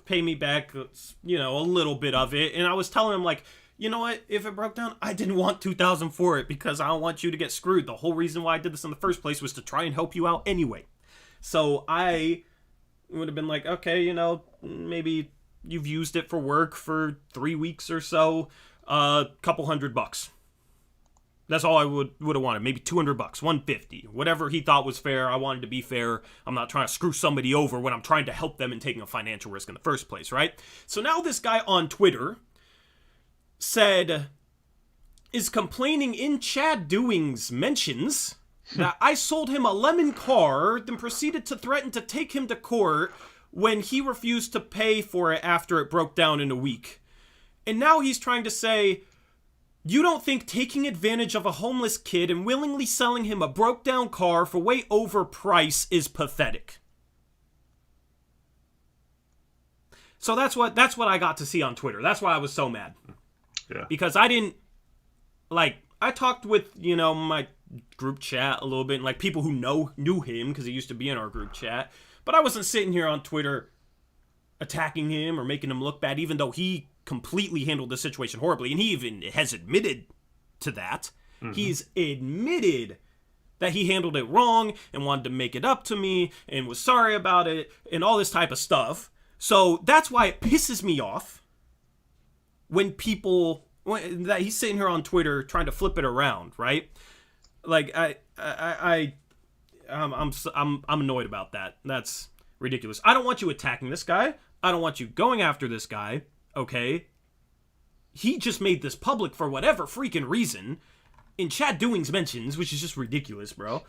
pay me back, a little bit of it. And I was telling him, you know what? If it broke down, I didn't want $2,000 for it because I don't want you to get screwed. The whole reason why I did this in the first place was to try and help you out anyway. So I would have been like, okay, maybe you've used it for work for 3 weeks or so, a couple $100. That's all I would have wanted. Maybe $200, $150, whatever he thought was fair. I wanted to be fair. I'm not trying to screw somebody over when I'm trying to help them and taking a financial risk in the first place, right? So now this guy on Twitter is complaining in Chad Doing's mentions that I sold him a lemon car, then proceeded to threaten to take him to court when he refused to pay for it after it broke down in a week. And now he's trying to say, you don't think taking advantage of a homeless kid and willingly selling him a broke-down car for way over price is pathetic. So that's what I got to see on Twitter. That's why I was so mad. Yeah. Because I didn't, I talked with, my group chat a little bit, and, people who knew him, because he used to be in our group chat. But I wasn't sitting here on Twitter attacking him or making him look bad, even though he completely handled the situation horribly. And he even has admitted to that. Mm-hmm. He's admitted that he handled it wrong and wanted to make it up to me and was sorry about it and all this type of stuff. So that's why it pisses me off when that he's sitting here on Twitter trying to flip it around, right? Like I'm annoyed about that. That's ridiculous. I don't want you attacking this guy. I don't want you going after this guy. Okay. He just made this public for whatever freaking reason in Chad Doing's mentions, which is just ridiculous, bro.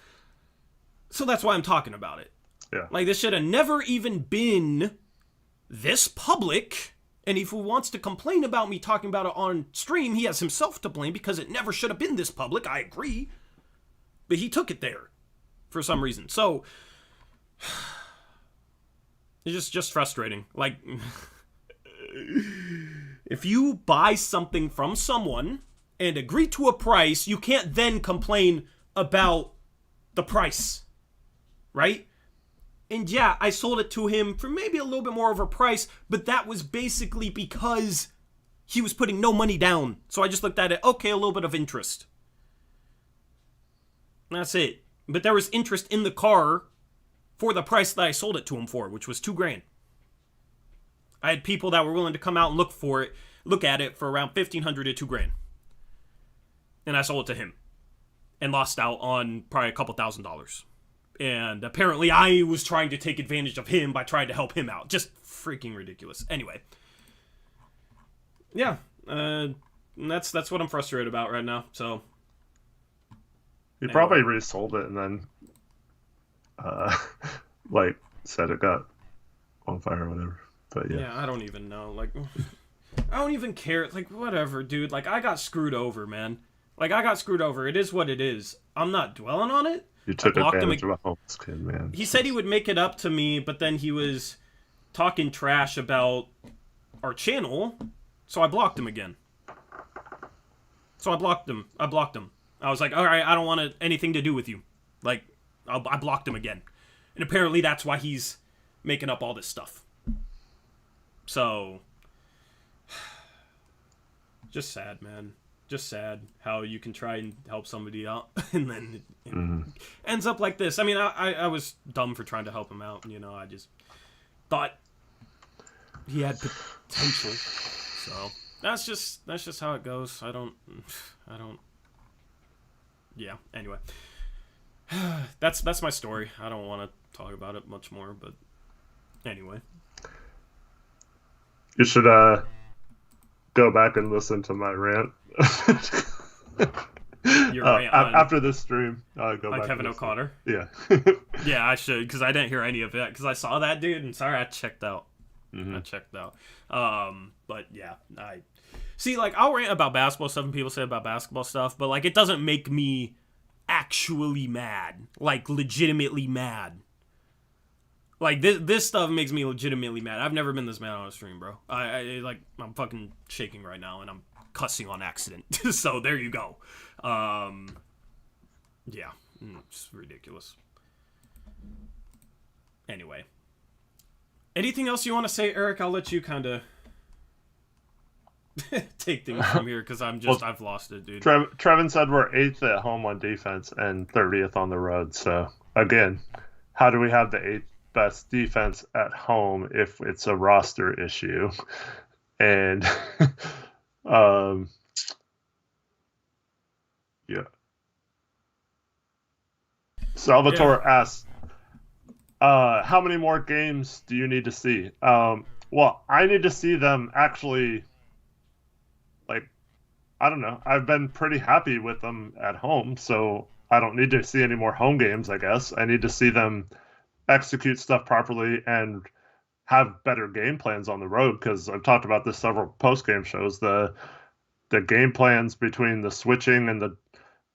So that's why I'm talking about it. Yeah. Like, this should have never even been this public. And if he wants to complain about me talking about it on stream, he has himself to blame because it never should have been this public. I agree. But he took it there for some reason. So it's just frustrating. Like, if you buy something from someone and agree to a price, you can't then complain about the price, right? And yeah, I sold it to him for maybe a little bit more of a price, but that was basically because he was putting no money down. So I just looked at it, okay, a little bit of interest. That's it. But there was interest in the car for the price that I sold it to him for, which was $2,000. I had people that were willing to come out and look at it for around $1,500 to $2,000. And I sold it to him and lost out on probably a couple $1,000s. And apparently I was trying to take advantage of him by trying to help him out. Just freaking ridiculous. Anyway. Yeah. That's what I'm frustrated about right now. So. He probably resold it and then, said it got on fire or whatever. But yeah. Yeah, I don't even know. Like, I don't even care. Like, whatever, dude. Like, I got screwed over, man. Like, I got screwed over. It is what it is. I'm not dwelling on it. You took advantage of a homeless kid, man. He said he would make it up to me, but then he was talking trash about our channel, so I blocked him again. I blocked him. I was like, all right, I don't want anything to do with you. Like, I blocked him again. And apparently that's why he's making up all this stuff. So, just sad, man. Just sad how you can try and help somebody out and then it ends up like this. I mean, I was dumb for trying to help him out. You know, I just thought he had potential. So that's just how it goes. I don't. Yeah. Anyway, that's my story. I don't want to talk about it much more, but anyway. You should go back and listen to my rant. Your rant on, after this stream, go like back. Kevin O'Connor. Yeah. Yeah, I should, because I didn't hear any of it because I saw that dude and sorry I checked out. But yeah, I see. Like, I'll rant about basketball stuff and people say about basketball stuff, but like it doesn't make me actually mad, like legitimately mad. Like, this stuff makes me legitimately mad. I've never been this mad on a stream, bro. I'm fucking shaking right now, and I'm cussing on accident. So, there you go. Yeah. It's ridiculous. Anyway. Anything else you want to say, Eric? I'll let you kind of take things from here, because I've lost it, dude. Trevin said we're 8th at home on defense and 30th on the road. So, again, how do we have the 8th best defense at home if it's a roster issue? And yeah. Salvatore asks, how many more games do you need to see? Well, I need to see them actually, like, I don't know. I've been pretty happy with them at home, so I don't need to see any more home games, I guess. I need to see them execute stuff properly and have better game plans on the road, because I've talked about this several post-game shows. The game plans between the switching and the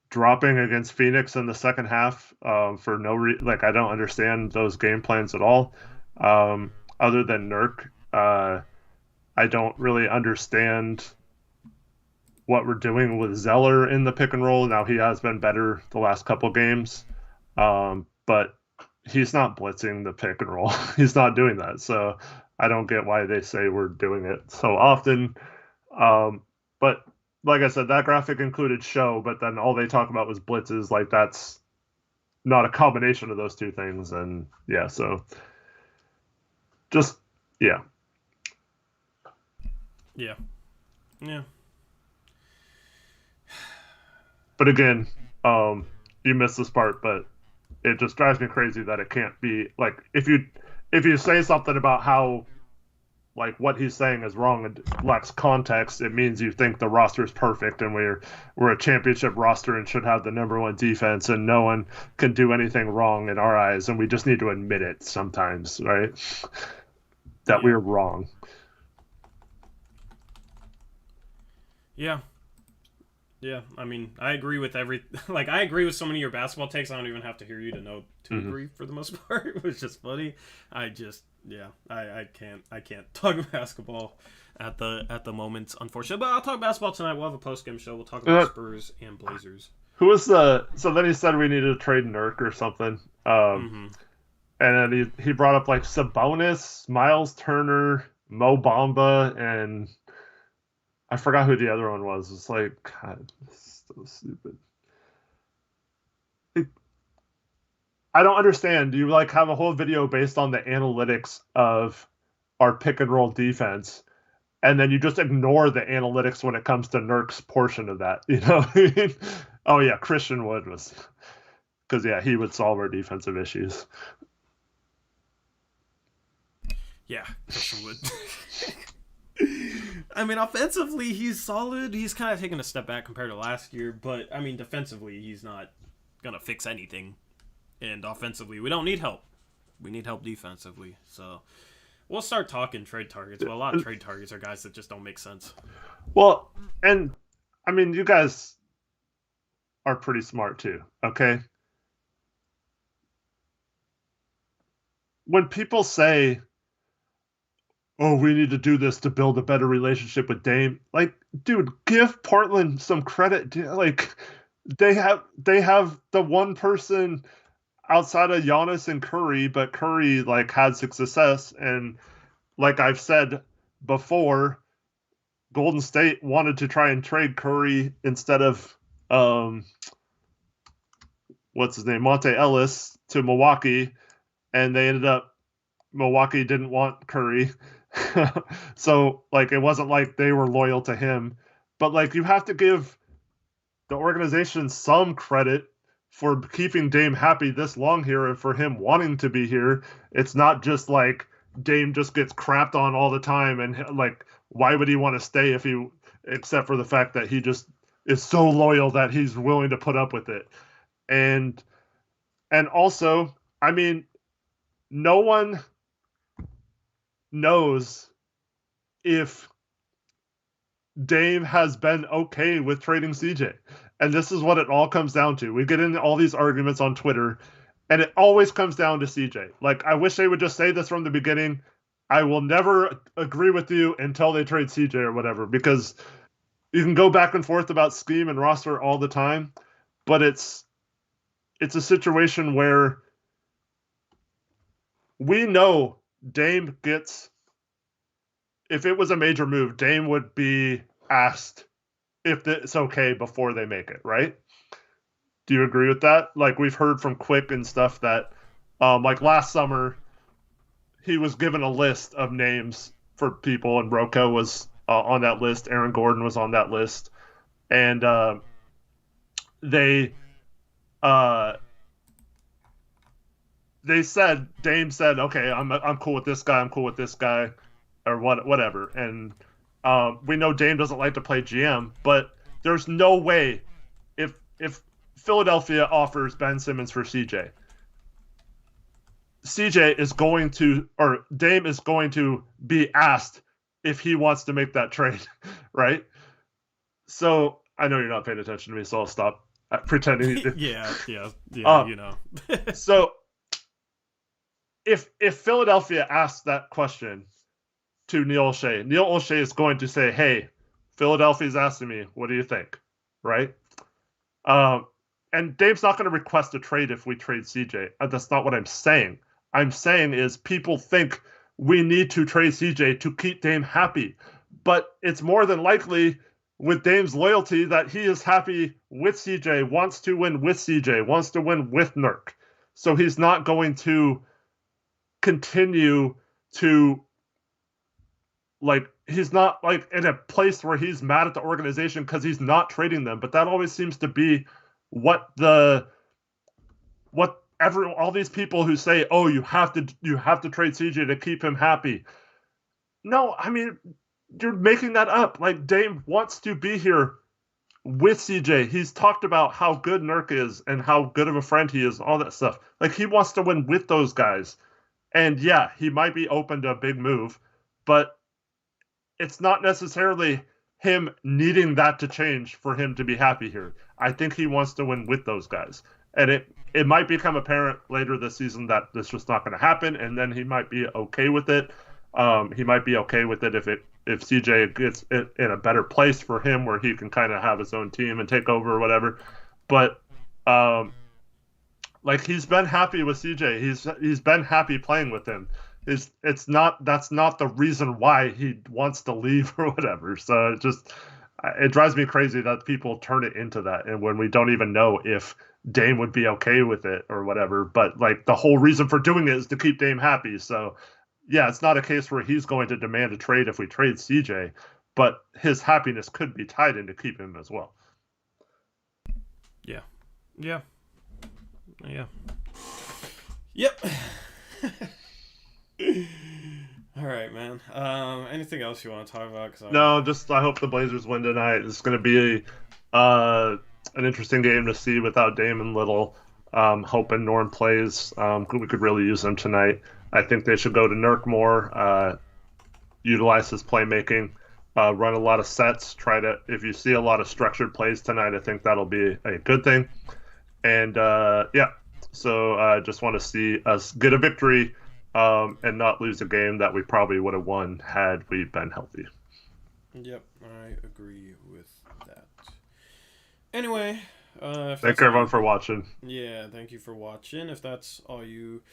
dropping against Phoenix in the second half for no reason. Like, I don't understand those game plans at all. Other than Nurk, I don't really understand what we're doing with Zeller in the pick and roll. Now, he has been better the last couple games, but he's not blitzing the pick and roll. He's not doing that. So I don't get why they say we're doing it so often. But like I said, that graphic included show, but then all they talk about was blitzes. Like that's not a combination of those two things. And yeah, so just yeah. Yeah. Yeah. But again, you missed this part, but it just drives me crazy that it can't be like if you say something about how like what he's saying is wrong and lacks context, it means you think the roster is perfect and we're a championship roster and should have the number one defense and no one can do anything wrong in our eyes, and we just need to admit it sometimes, right? That we're wrong. Yeah. Yeah, I mean, I agree with I agree with so many of your basketball takes. I don't even have to hear you to know to agree for the most part. It was just funny. I can't talk basketball at the moment, unfortunately. But I'll talk basketball tonight. We'll have a post game show. We'll talk about Spurs and Blazers. Who was so then he said we needed to trade Nurk or something. And then he brought up like Sabonis, Miles Turner, Mo Bamba, and I forgot who the other one was. It's like, God, it's so stupid. I don't understand. Do you like have a whole video based on the analytics of our pick and roll defense, and then you just ignore the analytics when it comes to Nurk's portion of that? You know? Oh yeah, Christian Wood was, because yeah, he would solve our defensive issues. Yeah, Christian Wood. I mean, offensively, he's solid. He's kind of taken a step back compared to last year, but I mean, defensively, he's not gonna fix anything. And offensively, we don't need help. We need help defensively. So we'll start talking trade targets. Well, a lot of trade targets are guys that just don't make sense. Well, and I mean, you guys are pretty smart too, okay? When people say, oh, we need to do this to build a better relationship with Dame. Like, dude, give Portland some credit. Like, they have the one person outside of Giannis and Curry, but Curry like had success. And like I've said before, Golden State wanted to try and trade Curry instead of what's his name, Monte Ellis to Milwaukee, and they ended up Milwaukee didn't want Curry. So like it wasn't like they were loyal to him, but like you have to give the organization some credit for keeping Dame happy this long here and for him wanting to be here. It's not just like Dame just gets crapped on all the time and like why would he want to stay if he except for the fact that he just is so loyal that he's willing to put up with it. And also, I mean, no one knows if Dame has been okay with trading CJ. And this is what it all comes down to. We get into all these arguments on Twitter, and it always comes down to CJ. Like, I wish they would just say this from the beginning. I will never agree with you until they trade CJ or whatever, because you can go back and forth about scheme and roster all the time, but it's a situation where we know Dame gets, if it was a major move, Dame would be asked if it's okay before they make it, right? Do you agree with that? Like we've heard from Quick and stuff that like last summer he was given a list of names for people and Rocco was on that list. Aaron Gordon was on that list. And they said, Dame said, okay, I'm cool with this guy. I'm cool with this guy or whatever. And we know Dame doesn't like to play GM, but there's no way if Philadelphia offers Ben Simmons for CJ is going to, or Dame is going to be asked if he wants to make that trade, right? So I know you're not paying attention to me, so I'll stop pretending. yeah, you know. So if Philadelphia asks that question to Neil O'Shea is going to say, hey, Philadelphia's asking me, what do you think? Right? and Dave's not going to request a trade if we trade CJ. That's not what I'm saying. I'm saying is people think we need to trade CJ to keep Dame happy. But it's more than likely with Dame's loyalty that he is happy with CJ, wants to win with CJ, wants to win with Nurk. So he's not going to continue to, like, he's not like in a place where he's mad at the organization because he's not trading them. But that always seems to be what all these people who say, oh, you have to trade CJ to keep him happy. No, I mean, you're making that up. Like, Dame wants to be here with CJ. He's talked about how good Nurk is and how good of a friend he is, all that stuff. Like, he wants to win with those guys. And yeah, he might be open to a big move, but it's not necessarily him needing that to change for him to be happy here. I think he wants to win with those guys. And it might become apparent later this season that this just not going to happen, and then he might be okay with it. He might be okay with it if CJ gets it in a better place for him where he can kind of have his own team and take over or whatever. But like, he's been happy with CJ. He's been happy playing with him. That's not the reason why he wants to leave or whatever. So it drives me crazy that people turn it into that, and when we don't even know if Dame would be okay with it or whatever. But like, the whole reason for doing it is to keep Dame happy. So yeah, it's not a case where he's going to demand a trade if we trade CJ, but his happiness could be tied into keeping him as well. Yeah. Yep. All right, man. Anything else you want to talk about? No, just I hope the Blazers win tonight. It's going to be an interesting game to see without Dame and Little. Hoping Norm plays. We could really use him tonight. I think they should go to Nurk more, utilize his playmaking, run a lot of sets. If you see a lot of structured plays tonight, I think that'll be a good thing. And so just want to see us get a victory and not lose a game that we probably would have won had we been healthy. Yep, I agree with that. Anyway, thank everyone for watching. Yeah, thank you for watching. If that's all you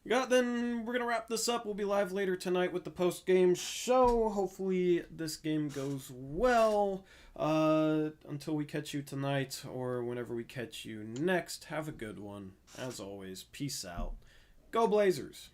got, then we're going to wrap this up. We'll be live later tonight with the post-game show. Hopefully this game goes well. Until we catch you tonight or whenever we catch you next, have a good one. As always, peace out. Go Blazers!